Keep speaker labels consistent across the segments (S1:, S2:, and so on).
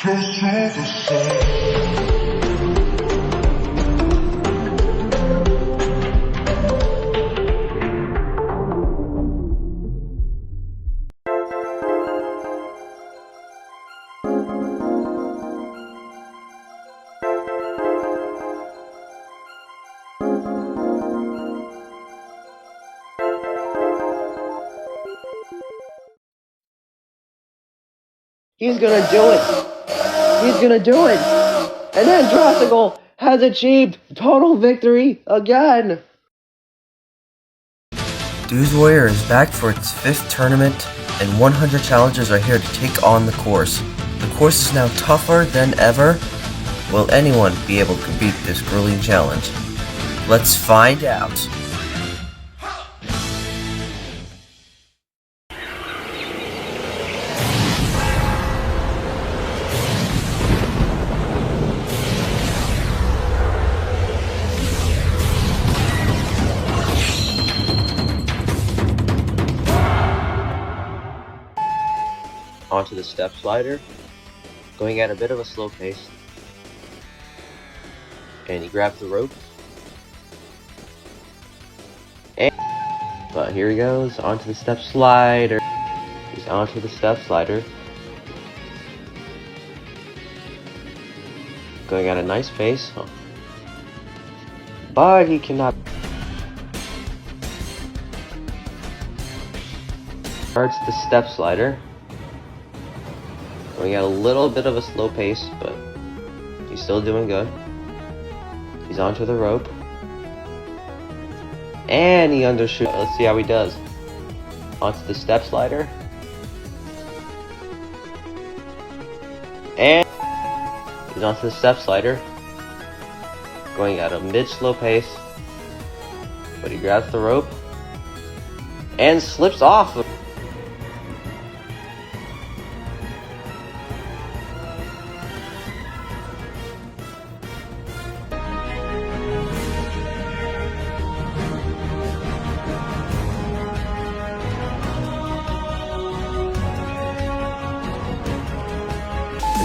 S1: He's gonna do it! He's gonna do it! And then Drastical has achieved total victory again!
S2: Dooze Warrior is back for its 5th tournament, and 100 challengers are here to take on the course. The course is now tougher than ever. Will anyone be able to beat this grueling challenge? Let's find out.
S1: Onto the step slider, going at a bit of a slow pace, and he grabs the rope, and but here he goes onto the step slider. He's onto the step slider, going at a nice pace, but he cannot. Starts the step slider. Going at a little bit of a slow pace, but he's still doing good. He's onto the rope. And he undershoots. Let's see how he does. Onto the step slider. And he's onto the step slider. Going at a mid-slow pace. But he grabs the rope. And slips off.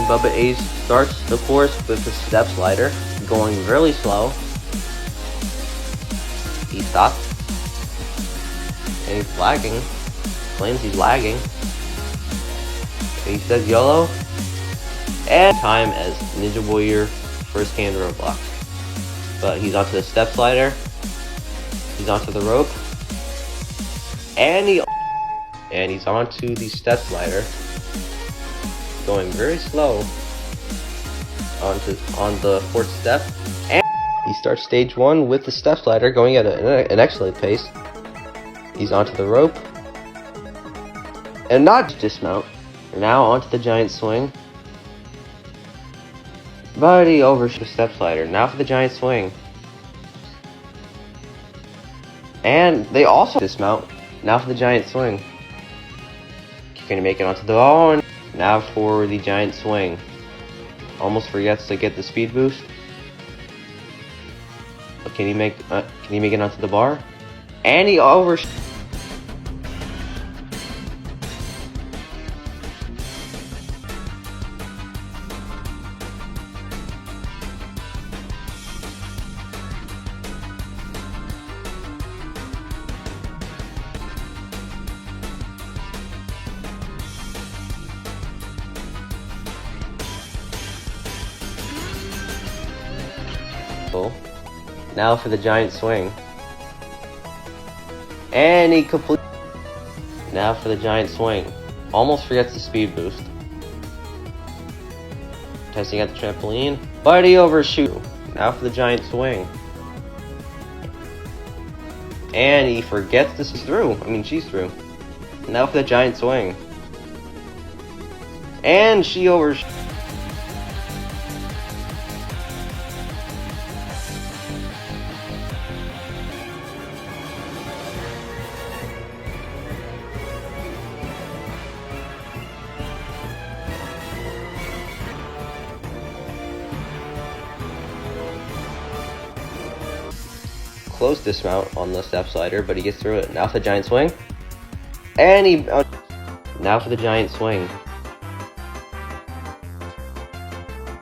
S1: Bubba Ace starts the course with the step slider, going really slow. He stops. And he's lagging. Claims he's lagging. And he says YOLO. And time as Ninja Warrior first came to roadblock. But he's onto the step slider. He's onto the rope. And he's onto the step slider. Going very slow on the 4th step, and he starts stage 1 with the step slider, going at an excellent pace. He's onto the rope, and not dismount. Now onto the giant swing, but he overshot the step slider. Now for the giant swing, and they also dismount. Now for the giant swing. Can he make it onto the ball? Now for the giant swing. Almost forgets to get the speed boost. But can he make it onto the bar? And he overshot. Now for the giant swing. And he completes. Now for the giant swing. Almost forgets the speed boost. Testing at the trampoline. But he overshoots. Now for the giant swing. And he forgets this is through. She's through. Now for the giant swing. And she overshoots. Close dismount on the step slider, but he gets through it. Now for the giant swing. And now for the giant swing.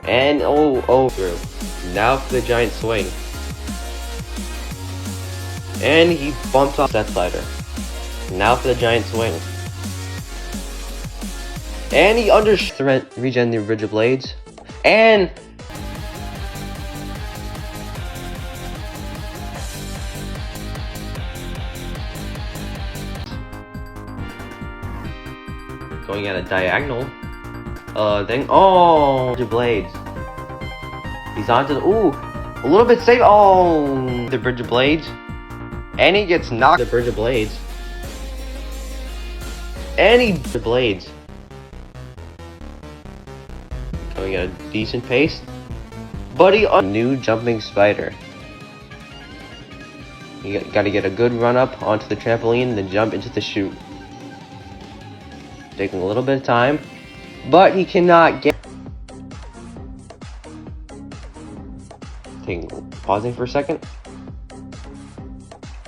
S1: And through. Now for the giant swing. And he bumps off that slider. Now for the giant swing. And he regen the rigid blades. And going at a diagonal. Then rigid blades. He's onto the a little bit safe. The bridge of blades. And he gets knocked the bridge of blades. And the blades. Going at a decent pace. But new jumping spider. You gotta get a good run up onto the trampoline and then jump into the chute. Taking a little bit of time. But he cannot get. Pausing for a second.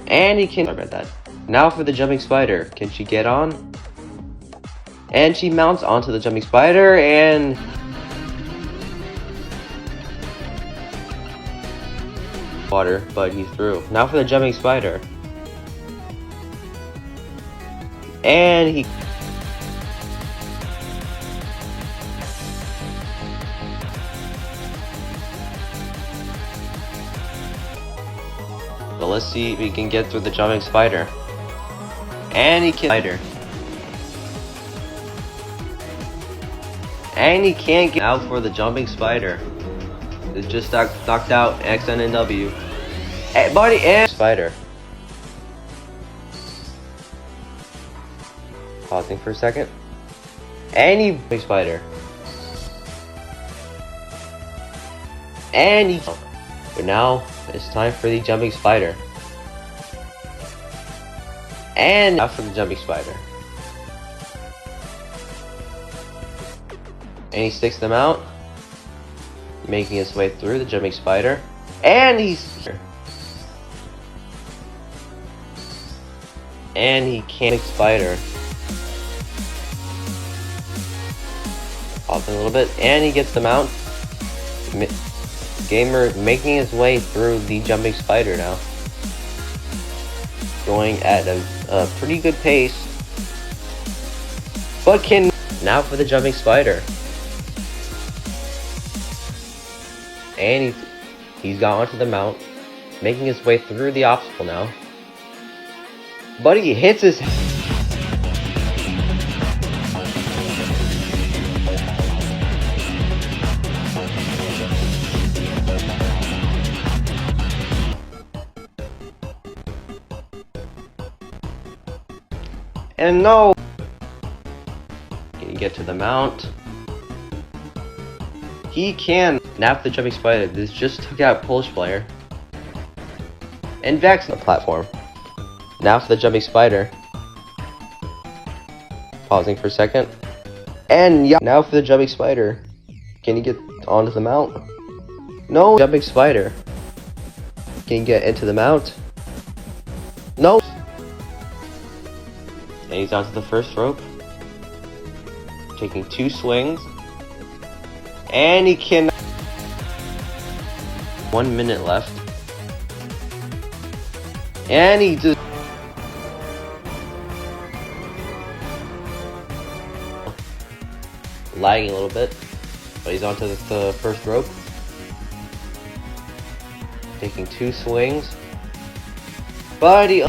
S1: And he can. Sorry about that. Now for the jumping spider. Can she get on? And she mounts onto the jumping spider and. Water, but he's through. Now for the jumping spider. And he. But let's see if he can get through the jumping spider. And he can. And he can't get out for the jumping spider. It's just knocked out X, N, and W. Hey, buddy, and spider. Pausing for a second. And he big spider. And he. But now it's time for the jumping spider. And now for the jumping spider. And he sticks them out, making his way through the jumping spider. And he's here. And he can't spider. Pausing a little bit, and he gets them out. Gamer making his way through the jumping spider now. Going at a pretty good pace. But can. Now for the jumping spider. And he's got onto the mount. Making his way through the obstacle now. But he hits his. And no! Can you get to the mount? He can nap the jumping spider. This just took out Polish player. And Vex on the platform. Now for the jumping spider. Pausing for a second. And yeah, now for the jumping spider. Can you get onto the mount? No, jumping spider. Can you get into the mount? No. And he's onto the first rope. Taking 2 swings. And he can. 1 minute left. And he just. Lagging a little bit. But he's onto the first rope. Taking 2 swings. But he.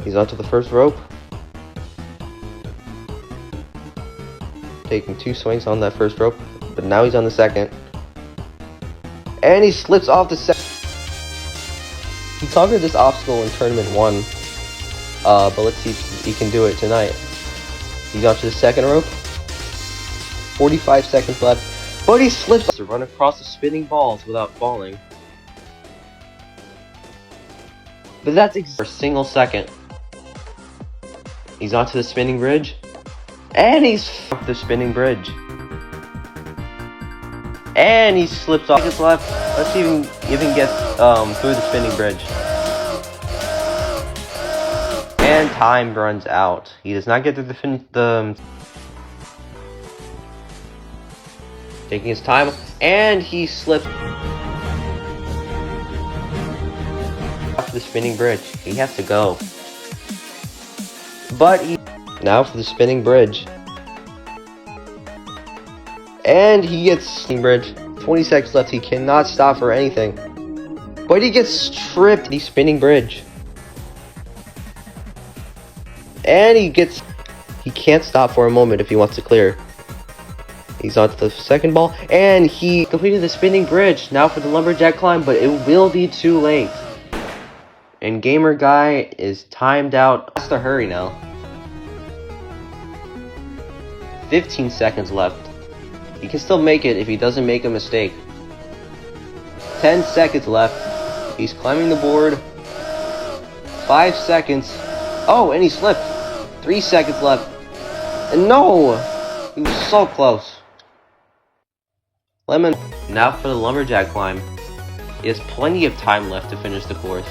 S1: He's onto the first rope. Taking 2 swings on that first rope. But now he's on the second. And he slips off the second. He conquered this obstacle in Tournament 1. But let's see if he can do it tonight. He's onto the second rope. 45 seconds left. But he slips to run across the spinning balls without falling. But that's for a single second. He's onto the spinning bridge. And he's off the spinning bridge. And he slips off his left. Let's see if he can get through the spinning bridge. And time runs out. He does not get through the taking his time, and he slips off the spinning bridge. He has to go. But now for the spinning bridge. And he gets spinning bridge. 20 seconds left. He cannot stop for anything. But he gets stripped the spinning bridge. And he can't stop for a moment if he wants to clear. He's onto the second ball, and he completed the spinning bridge. Now for the lumberjack climb, but it will be too late. And Gamer Guy is timed out. Has to hurry now. 15 seconds left. He can still make it if he doesn't make a mistake. 10 seconds left. He's climbing the board. 5 seconds. Oh, and he slipped. 3 seconds left. And no! He was so close. Lemon. Now for the lumberjack climb. He has plenty of time left to finish the course.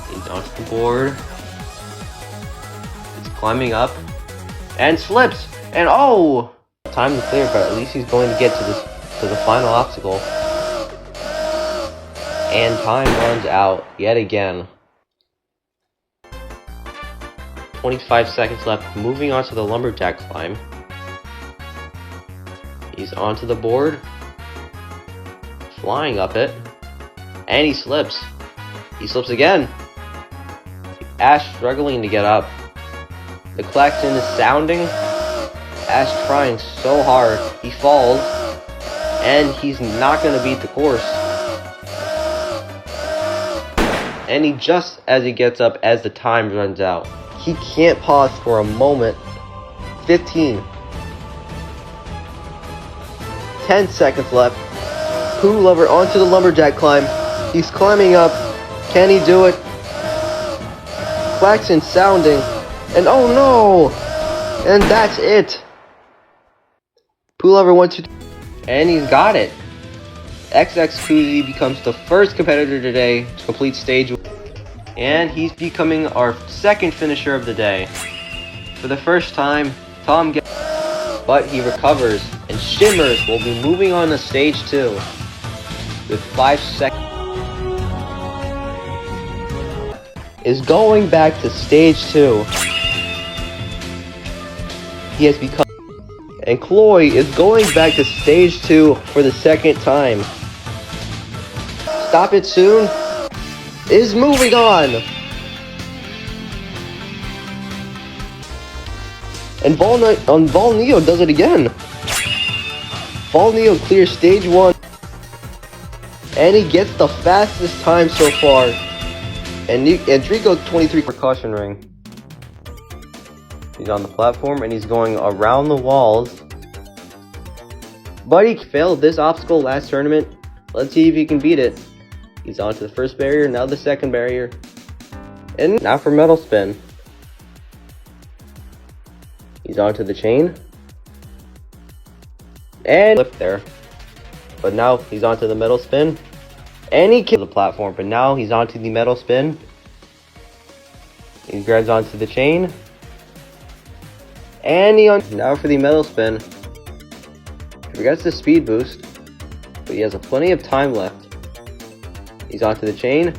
S1: He's onto the board. He's climbing up. And slips! And oh! Time to clear, but at least he's going to get to the final obstacle. And time runs out yet again. 25 seconds left. Moving on to the lumberjack climb. He's onto the board. Flying up it. And he slips. He slips again. Ash struggling to get up. The klaxon is sounding. Ash trying so hard. He falls. And he's not going to beat the course. And he just as he gets up as the time runs out. He can't pause for a moment. 15. 10 seconds left. Poo Lover onto the lumberjack climb. He's climbing up. Can he do it? Klaxon sounding. And oh no! And that's it. Poo Lover 1, 2, 3. And he's got it. XX Koozie becomes the first competitor today to complete stage 1. And he's becoming our second finisher of the day. For the first time, Tom gets... But he recovers, and Shimmers will be moving on to stage 2. With 5 seconds... Is going back to stage 2. He has become... And Chloe is going back to stage 2 for the second time. Stop It Soon is moving on. And Volneo does it again. Volneo clears stage 1. And he gets the fastest time so far. And Drico 23 percussion ring. He's on the platform and he's going around the walls. But he failed this obstacle last tournament. Let's see if he can beat it. He's onto the first barrier, now the second barrier. And now for metal spin. He's onto the chain. And flip there. But now he's onto the metal spin. And he killed the platform, but now he's onto the metal spin. He grabs onto the chain. And now for the metal spin. He forgets the speed boost. But he has plenty of time left. He's onto the chain.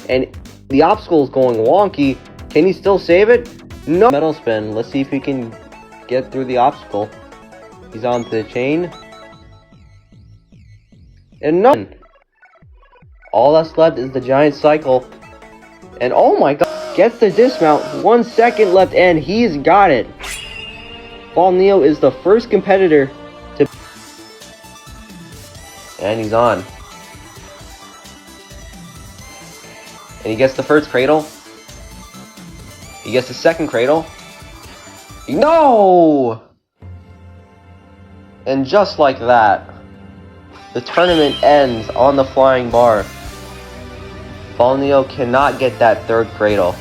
S1: And the obstacle is going wonky. Can he still save it? No. Metal spin. Let's see if he can get through the obstacle. He's onto the chain. And none. All that's left is the giant cycle. And oh my god. Gets the dismount. 1 second left and he's got it. Volneo is the first competitor to... And he's on. And he gets the first cradle. He gets the second cradle. No! And just like that, the tournament ends on the flying bar. Volneo cannot get that third cradle.